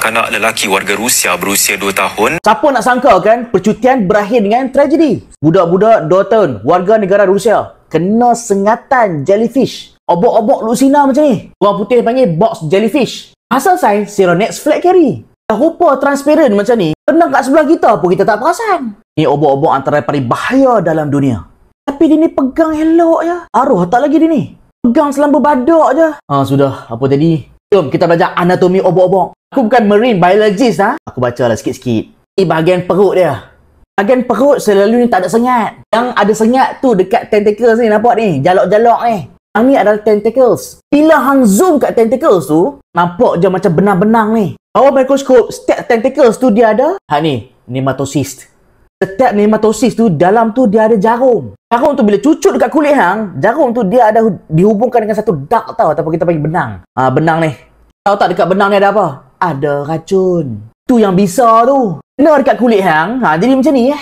kanak lelaki warga Rusia berusia 2 tahun. Siapa nak sangka kan percutian berakhir dengan tragedi. Budak-budak 2 tahun warga negara Rusia kena sengatan jellyfish. Obok-obok Lucina macam ni. Orang putih panggil box jellyfish. Asal sains Sironex flag carry. Rupa transparent macam ni kena kat sebelah kita pun kita tak perasan. Ni obok-obok antara paling bahaya dalam dunia. Tapi dia ni pegang elok je. Arwah tak lagi dia ni. Pegang selamba badak je. Sudah. Apa tadi? Jom kita belajar anatomi obok-obok. Aku bukan marine biologist Aku baca lah sikit-sikit. Ini bahagian perut dia. Bahagian perut selalu ni tak ada sengat. Yang ada sengat tu dekat tentacles ni, nampak ni? Jalok-jalok ni. Yang ni adalah tentacles. Bila hang zoom kat tentacles tu, nampak je macam benang-benang ni. Bawah mikroskop, setiap tentacles tu dia ada. Ni, nematocyst. Setiap nematocyst tu, dalam tu dia ada jarum. Jarum tu bila cucuk dekat kulit hang, jarum tu dia ada dihubungkan dengan satu duct tau, ataupun kita panggil benang. Benang ni. Tahu tak dekat benang ni ada apa? Ada racun. Tu yang bisa tu. Kena dekat kulit hang, jadi macam ni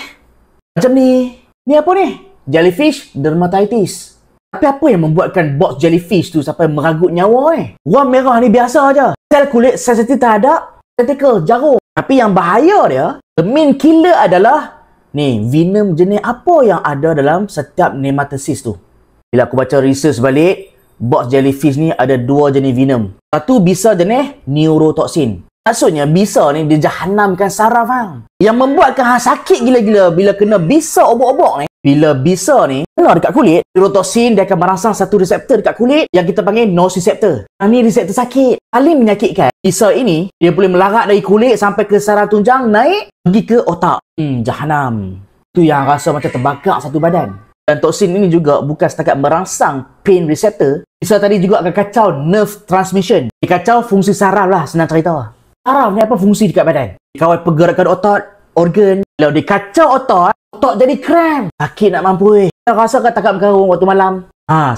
Macam ni. Ni apa ni? Jellyfish dermatitis. Tapi apa yang membuatkan box jellyfish tu sampai meragut nyawa Warna merah ni biasa je. Sel kulit sensitif terhadap tentacle, jarum. Tapi yang bahaya dia, the main killer adalah ni, venom jenis apa yang ada dalam setiap nematocyst tu. Bila aku baca research balik, box jellyfish ni ada 2 jenis venom. Satu bisa jenis neurotoxin. Maksudnya bisa ni dia jahanamkan saraf hang. Yang membuatkan hang sakit gila-gila bila kena bisa obok-obok ni. Bila bisa ni kena dekat kulit, neurotoxin dia akan merangsang satu reseptor dekat kulit yang kita panggil nociceptor. Ni reseptor sakit, paling menyakitkan. Bisa ini dia boleh melarat dari kulit sampai ke saraf tunjang, naik pergi ke otak. Jahanam. Tu yang rasa macam terbakar satu badan. Dan toksin ini juga bukan setakat merangsang pain receptor, bisa tadi juga akan kacau nerve transmission. Dia kacau fungsi saraf lah, senang cerita. Saraf ni apa fungsi dekat badan? Dia kawal pergerakan otot, organ. Kalau dia kacau otot, otot jadi cramp. Sakit nak mampu Kita rasa kan takap berkarung waktu malam.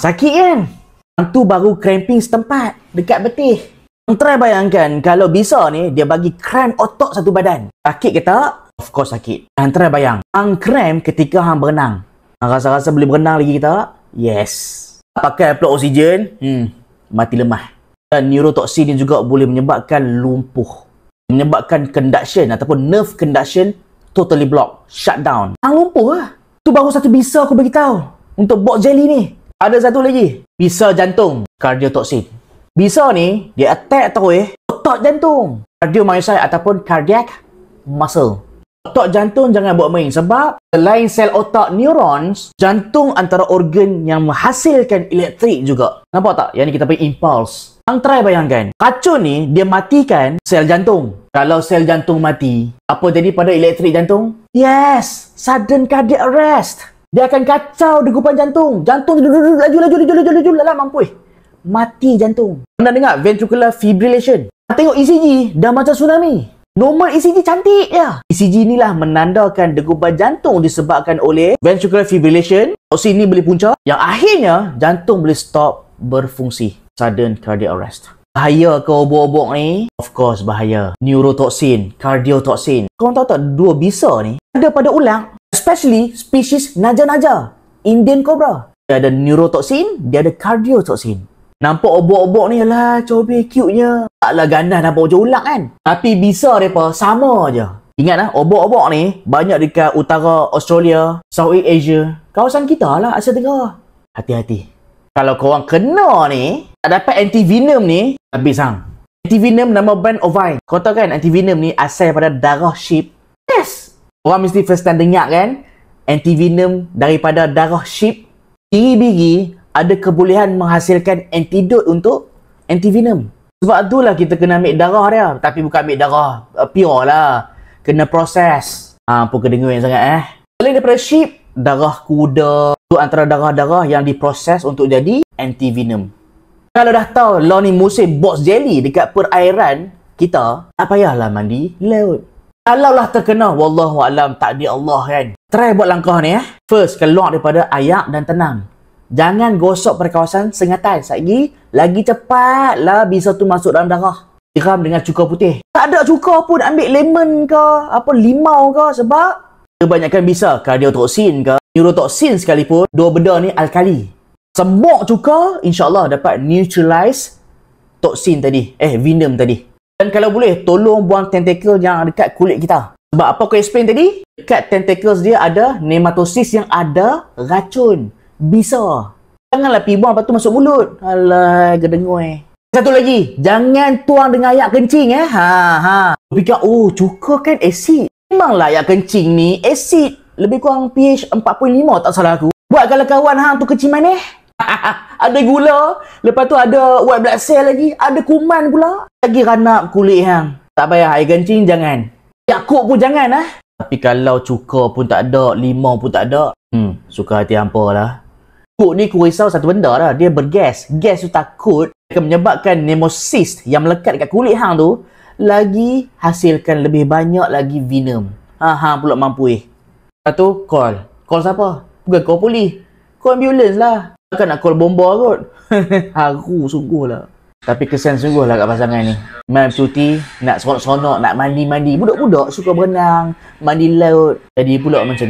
Sakit kan? Yang tu baru cramping setempat, dekat betih. Try bayangkan kalau bisa ni dia bagi cramp otot satu badan. Sakit ke tak? Of course sakit. Try bayang. Hang cramp ketika hang berenang. Hang rasa-rasa boleh berenang lagi ke tak? Yes. Pakai plug oksigen, mati lemah. Dan neurotoxin ni juga boleh menyebabkan lumpuh. Menyebabkan conduction ataupun nerve conduction totally block, shut down. Hang lumpuh lah. Tu baru satu bisa aku beritahu untuk box jelly ni. Ada satu lagi. Bisa jantung, cardiotoxin. Bisa ni, dia attack terus otot jantung. Cardiomyocyte ataupun cardiac muscle. Otot jantung jangan buat main sebab selain sel otak neurons, jantung antara organ yang menghasilkan elektrik juga. Nampak tak? Yang ni kita panggil impulse. Hang try bayangkan. Racun ni, dia matikan sel jantung. Kalau sel jantung mati, apa jadi pada elektrik jantung? Yes! Sudden cardiac arrest. Dia akan kacau degupan jantung. Jantung laju, lah mampu mati jantung. Pernah dengar ventricular fibrillation? Tengok ECG dah macam tsunami. Normal ECG cantik je. ECG inilah menandakan degupan jantung disebabkan oleh ventricular fibrillation. Toksin ni boleh punca yang akhirnya jantung boleh stop berfungsi. Sudden cardiac arrest. Bahaya ke obok-obok ni? Of course bahaya. Neurotoxin, cardiotoxin. Korang tahu tak dua bisa ni ada pada ulang, especially spesies naja-naja, Indian cobra. Dia ada neurotoxin, dia ada cardiotoxin. Nampak obok-obok ni lah cobe cute-nya. Taklah ganas nampak macam ulang kan. Tapi bisa mereka sama je. Ingat obok-obok ni banyak dekat utara Australia, Southeast Asia. Kawasan kita lah, Asia Tenggara. Hati-hati. Kalau korang kena ni, tak dapat anti-venom ni, habis hang. Anti-venom nama brand Ovine. Korang tahu kan anti-venom ni asal pada darah sheep? Yes! Orang mesti first time dengar kan? Anti-venom daripada darah sheep. Biri-biri ada kebolehan menghasilkan antidot untuk antivenom. Sebab itulah kita kena ambil darah dia. Tapi bukan ambil darah pure lah. Kena proses. Apa kedengaran sangat Selain daripada sheep, darah kuda. Itu antara darah-darah yang diproses untuk jadi antivenom. Kalau dah tahu lah ni musim box jelly dekat perairan kita, tak payahlah mandi laut. Kalau lah terkena, wallahualam takdir Allah kan. Try buat langkah ni First, keluar daripada ayak dan tenang. Jangan gosok pada kawasan sengatan. Lagi cepat lah bisa tu masuk dalam darah. Siram dengan cuka putih. Tak ada cuka pun ambil lemon ke, limau ke sebab kebanyakan bisa cardiotoxin ke, neurotoxin sekalipun, dua benda ni alkali. Semok cuka, insyaAllah dapat neutralize toksin tadi. Venom tadi. Dan kalau boleh, tolong buang tentacle yang dekat kulit kita. Sebab apa aku explain tadi? Dekat tentacles dia ada nematosis yang ada racun. Bisa. Janganlah pergi buang, lepas tu masuk mulut. Alah, gedengoi. Satu lagi, jangan tuang dengan ayak kencing Fikir, oh cuka kan asid. Memanglah ayak kencing ni asid. Lebih kurang pH 4.5 tak salah aku. Buat kalau kawan hang tu kencing manis. Ada gula. Lepas tu ada white blood cell lagi. Ada kuman pula. Lagi ranap kulit hang. Tak payah, air kencing jangan. Yakut pun jangan Tapi kalau cuka pun tak ada, limau pun tak ada. Suka hati hampa lah. Kuk ni aku risau satu benda lah. Dia bergas. Gas tu takut akan menyebabkan nemosis yang melekat dekat kulit hang tu lagi hasilkan lebih banyak lagi venom. Hang pula mampu Lepas tu call. Call siapa? Bukan call polis. Call ambulance lah. Takkan nak call bomba kot. Haru sungguh lah. Tapi kesian sungguh lah kat pasangan ni. Main cuti, nak seronok-seronok, nak mandi-mandi. Budak-budak suka berenang, mandi laut. Jadi pula macam ni.